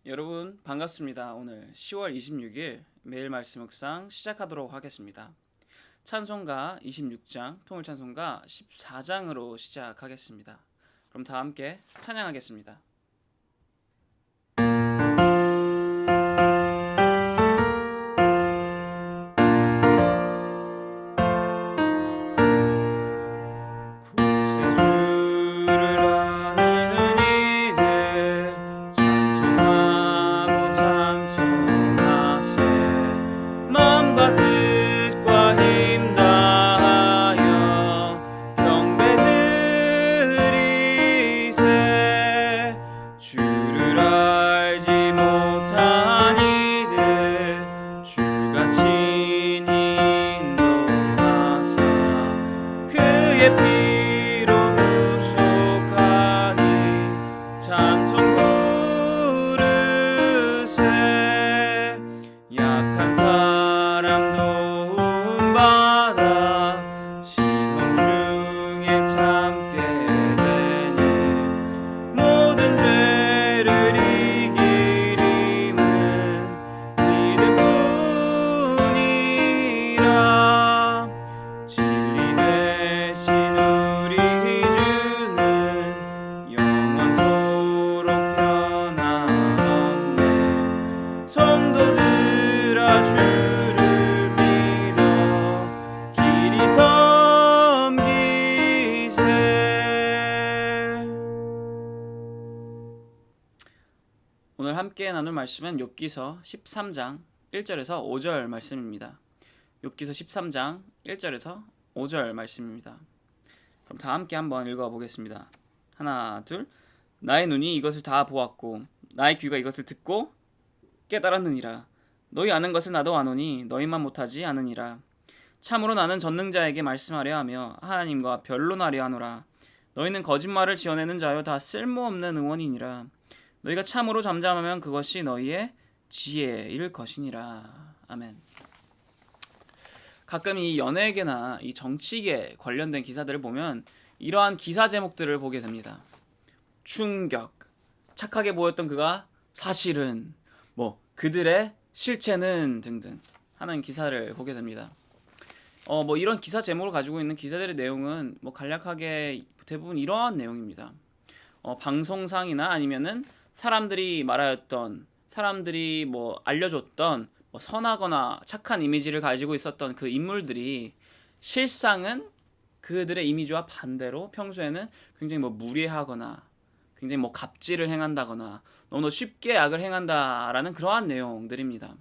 여러분 반갑습니다. 오늘 10월 26일 매일 말씀 묵상 시작하도록 하겠습니다. 찬송가 26장, 통일 찬송가 14장으로 시작하겠습니다. 그럼 다 함께 찬양하겠습니다. 피로 구속하니 찬송 부르세. 약한 사람 도움받아 시험 중에 참게 되니 모든 죄를 이길 힘은 믿음뿐이라. 진리 대신 우리 주는 영원토록 변함없네. 성도들아 주를 믿어 길이 섬기세. 오늘 함께 나눌 말씀은 욥기서 13장 1절에서 5절 말씀입니다. 욥기서 13장 1절에서 5절 말씀입니다. 그럼 다 함께 한번 읽어보겠습니다. 하나, 둘. 나의 눈이 이것을 다 보았고 나의 귀가 이것을 듣고 깨달았느니라. 너희 아는 것을 나도 아노니 너희만 못하지 않으니라. 참으로 나는 전능자에게 말씀하려 하며 하나님과 변론하려 하노라. 너희는 거짓말을 지어내는 자여 다 쓸모없는 의원이니라. 너희가 참으로 잠잠하면 그것이 너희의 지혜일 것이니라. 아멘. 가끔 이 연예계나 이 정치계 관련된 기사들을 보면 이러한 기사 제목들을 보게 됩니다. 충격, 착하게 보였던 그가 사실은 그들의 실체는 등등 하는 기사를 보게 됩니다. 이런 기사 제목을 가지고 있는 기사들의 내용은 간략하게 대부분 이러한 내용입니다. 방송상이나 아니면은 사람들이 말하였던, 사람들이 알려줬던 선하거나 착한 이미지를 가지고 있었던 그 인물들이 실상은 그들의 이미지와 반대로 평소에는 굉장히 무례하거나 굉장히 갑질을 행한다거나 너무 쉽게 악을 행한다라는 그러한 내용들입니다.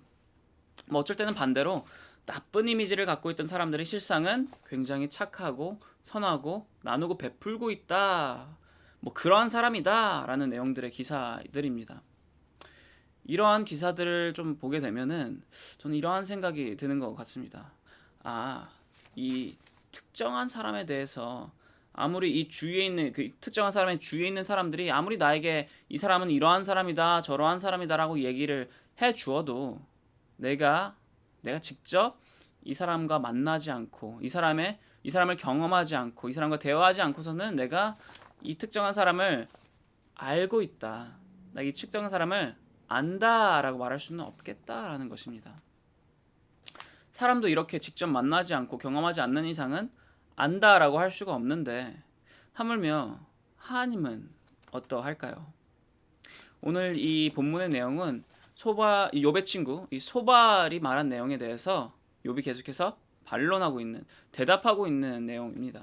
어쩔 때는 반대로 나쁜 이미지를 갖고 있던 사람들이 실상은 굉장히 착하고 선하고 나누고 베풀고 있다, 그러한 사람이다라는 내용들의 기사들입니다. 이러한 기사들을 좀 보게 되면은 저는 이러한 생각이 드는 것 같습니다. 이 특정한 사람에 대해서 아무리 이 주위에 있는 그 특정한 사람의 주위에 있는 사람들이 아무리 나에게 이 사람은 이러한 사람이다 저러한 사람이다라고 얘기를 해 주어도 내가 직접 이 사람과 만나지 않고 이 사람을 경험하지 않고 이 사람과 대화하지 않고서는 내가 이 특정한 사람을 알고 있다, 나 이 특정한 사람을 안다라고 말할 수는 없겠다라는 것입니다. 사람도 이렇게 직접 만나지 않고 경험하지 않는 이상은 안다라고 할 수가 없는데 하물며 하나님은 어떠할까요? 오늘 이 본문의 내용은 욥의 친구 이 소발이 말한 내용에 대해서 욥이 계속해서 반론하고 있는, 대답하고 있는 내용입니다.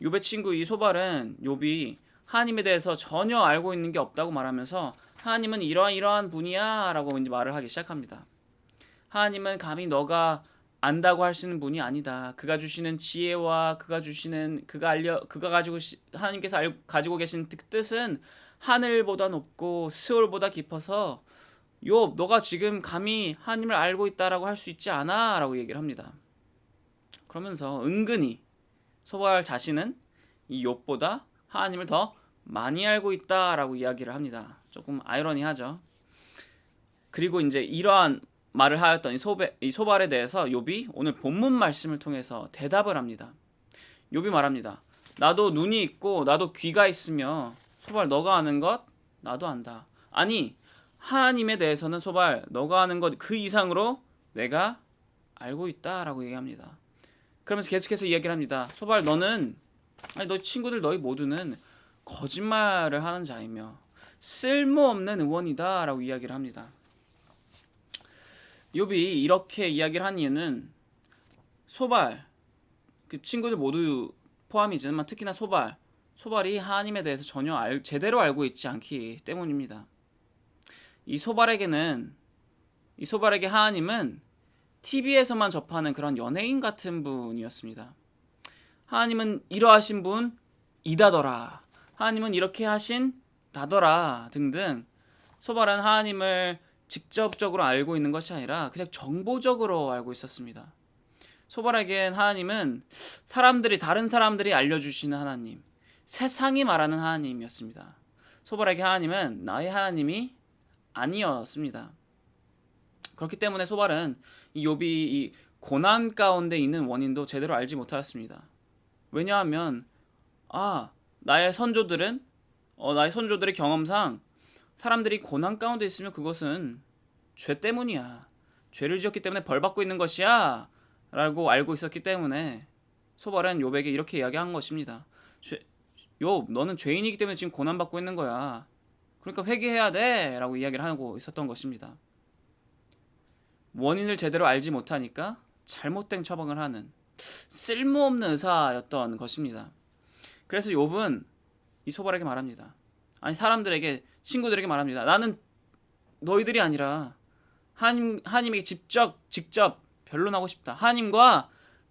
욥의 친구 이 소발은 욥이 하나님에 대해서 전혀 알고 있는 게 없다고 말하면서 하나님은 이러한 분이야 라고 이제 말을 하기 시작합니다. 하나님은 감히 너가 안다고 하시는 분이 아니다. 그가 주시는 지혜와 하나님께서 가지고 계신 뜻은 하늘보다 높고 스올보다 깊어서 욥, 너가 지금 감히 하나님을 알고 있다라고 할 수 있지 않아 라고 얘기를 합니다. 그러면서 은근히 소발 자신은 이 욥보다 하나님을 더 많이 알고 있다라고 이야기를 합니다. 조금 아이러니하죠. 그리고 이제 이러한 말을 하였던 이 소발에 대해서 욥이 오늘 본문 말씀을 통해서 대답을 합니다. 욥이 말합니다. 나도 눈이 있고 나도 귀가 있으며 소발 너가 아는 것 나도 안다. 아니 하나님에 대해서는 소발 너가 하는 것 그 이상으로 내가 알고 있다라고 얘기합니다. 그러면서 계속해서 이야기를 합니다. 소발 너는 너 친구들 너희 모두는 거짓말을 하는 자이며 쓸모없는 의원이다라고 이야기를 합니다. 욥이 이렇게 이야기를 한 이유는 소발 그 친구들 모두 포함이지만 특히나 소발이 하나님에 대해서 전혀 제대로 알고 있지 않기 때문입니다. 이 소발에게 하나님은 TV에서만 접하는 그런 연예인 같은 분이었습니다. 하나님은 이러하신 분이다더라, 하나님은 이렇게 하신 나더라 등등. 소발은 하나님을 직접적으로 알고 있는 것이 아니라 그냥 정보적으로 알고 있었습니다. 소발에겐 하나님은 다른 사람들이 알려주시는 하나님, 세상이 말하는 하나님이었습니다. 소발에게 하나님은 나의 하나님이 아니었습니다. 그렇기 때문에 소발은 욥이 이 고난 가운데 있는 원인도 제대로 알지 못하였습니다. 왜냐하면 나의 선조들의 경험상 사람들이 고난 가운데 있으면 그것은 죄 때문이야, 죄를 지었기 때문에 벌 받고 있는 것이야 라고 알고 있었기 때문에 소발은 욥에게 이렇게 이야기한 것입니다. 욥, 너는 죄인이기 때문에 지금 고난 받고 있는 거야. 그러니까 회개해야 돼 라고 이야기를 하고 있었던 것입니다. 원인을 제대로 알지 못하니까 잘못된 처방을 하는 쓸모없는 의사였던 것입니다. 그래서 욥은 이 소발에게 말합니다. 친구들에게 말합니다. 나는 너희들이 아니라 하나님에게 직접 변론하고 싶다.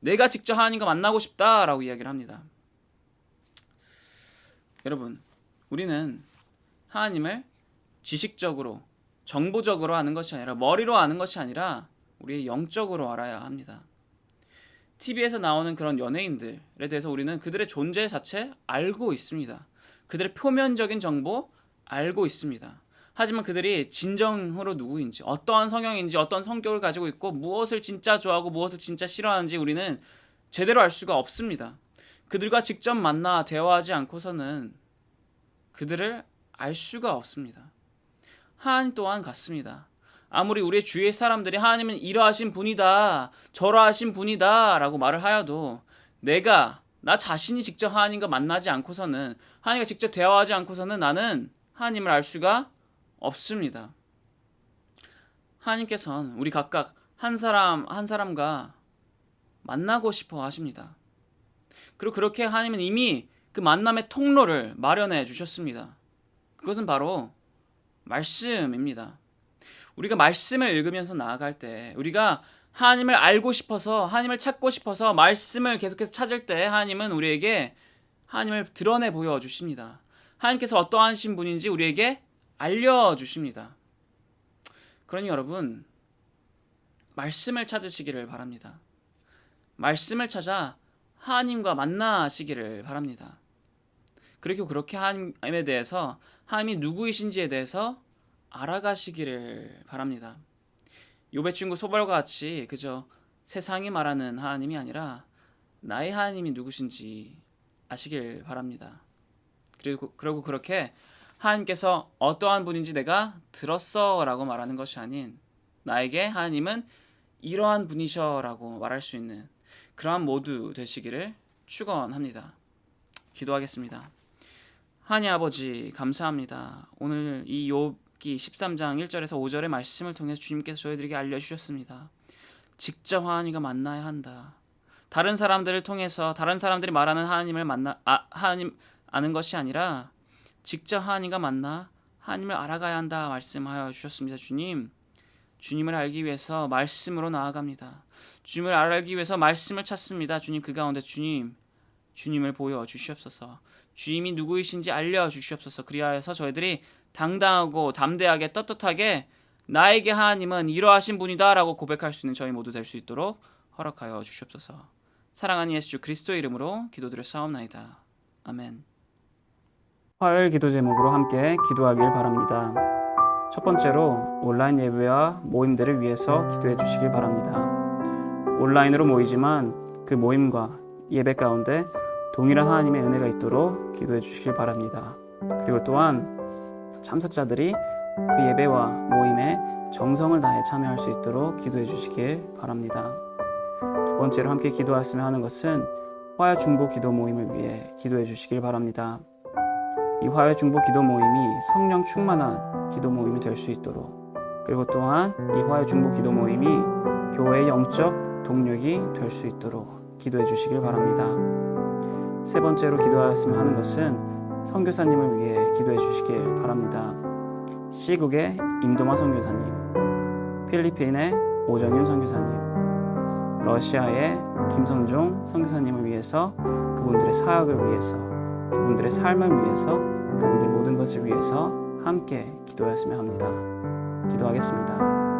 내가 직접 하나님과 만나고 싶다라고 이야기를 합니다. 여러분, 우리는 하나님을 지식적으로, 정보적으로 아는 것이 아니라, 머리로 아는 것이 아니라 우리의 영적으로 알아야 합니다. TV에서 나오는 그런 연예인들에 대해서 우리는 그들의 존재 자체 알고 있습니다. 그들의 표면적인 정보 알고 있습니다. 하지만 그들이 진정으로 누구인지, 어떠한 성향인지, 어떤 성격을 가지고 있고 무엇을 진짜 좋아하고 무엇을 진짜 싫어하는지 우리는 제대로 알 수가 없습니다. 그들과 직접 만나 대화하지 않고서는 그들을 알 수가 없습니다. 하나님 또한 같습니다. 아무리 우리의 주위의 사람들이 하나님은 이러하신 분이다, 저러하신 분이다 라고 말을 하여도 나 자신이 직접 하나님과 만나지 않고서는, 하나님과 직접 대화하지 않고서는 나는 하나님을 알 수가 없습니다. 하나님께서는 우리 각각 한 사람과 만나고 싶어 하십니다. 그리고 그렇게 하나님은 이미 그 만남의 통로를 마련해 주셨습니다. 그것은 바로 말씀입니다. 우리가 말씀을 읽으면서 나아갈 때, 우리가 하나님을 알고 싶어서, 하나님을 찾고 싶어서 말씀을 계속해서 찾을 때 하나님은 우리에게 하나님을 드러내 보여주십니다. 하나님께서 어떠하신 분인지 우리에게 알려주십니다. 그러니 여러분, 말씀을 찾으시기를 바랍니다. 말씀을 찾아 하나님과 만나시기를 바랍니다. 그리고 그렇게 하나님에 대해서, 하나님이 누구이신지에 대해서 알아가시기를 바랍니다. 욥의 친구 소발과 같이 그저 세상이 말하는 하나님이 아니라 나의 하나님이 누구신지 아시길 바랍니다. 그리고 그렇게 하나님께서 어떠한 분인지 내가 들었어 라고 말하는 것이 아닌, 나에게 하나님은 이러한 분이셔 라고 말할 수 있는 그러한 모두 되시기를 축원합니다. 기도하겠습니다. 하나님 아버지, 감사합니다. 오늘 이 욥기 13장 1절에서 5절의 말씀을 통해서 주님께서 저희들에게 알려주셨습니다. 직접 하나님과 만나야 한다. 다른 사람들을 통해서, 다른 사람들이 말하는 하나님 아는 것이 아니라 직접 하나님과 만나 하나님을 알아가야 한다 말씀하여 주셨습니다. 주님을 알기 위해서 말씀으로 나아갑니다. 주님을 알기 위해서 말씀을 찾습니다. 주님, 그 가운데 주님을 보여주시옵소서. 주님이 누구이신지 알려주시옵소서. 그리하여서 저희들이 당당하고 담대하게 떳떳하게 나에게 하나님은 이러하신 분이다 라고 고백할 수 있는 저희 모두 될 수 있도록 허락하여 주시옵소서. 사랑하는 예수 그리스도의 이름으로 기도드렸사옵나이다. 아멘. 화요일 기도 제목으로 함께 기도하길 바랍니다. 첫 번째로 온라인 예배와 모임들을 위해서 기도해 주시길 바랍니다. 온라인으로 모이지만 그 모임과 예배 가운데 동일한 하나님의 은혜가 있도록 기도해 주시길 바랍니다. 그리고 또한 참석자들이 그 예배와 모임에 정성을 다해 참여할 수 있도록 기도해 주시길 바랍니다. 두 번째로 함께 기도하였으면 하는 것은 화요 중보 기도 모임을 위해 기도해 주시길 바랍니다. 이 화요 중보 기도 모임이 성령 충만한 기도 모임이 될 수 있도록, 그리고 또한 이 화요 중보 기도 모임이 교회의 영적 동력이 될 수 있도록 기도해 주시길 바랍니다. 세 번째로 기도하였으면 하는 것은 선교사님을 위해 기도해 주시길 바랍니다. 시국의 임동화 선교사님, 필리핀의 오정윤 선교사님, 러시아의 김선종 선교사님을 위해서, 그분들의 사역을 위해서, 그분들의 삶을 위해서, 그분들의 모든 것을 위해서 함께 기도하였으면 합니다. 기도하겠습니다.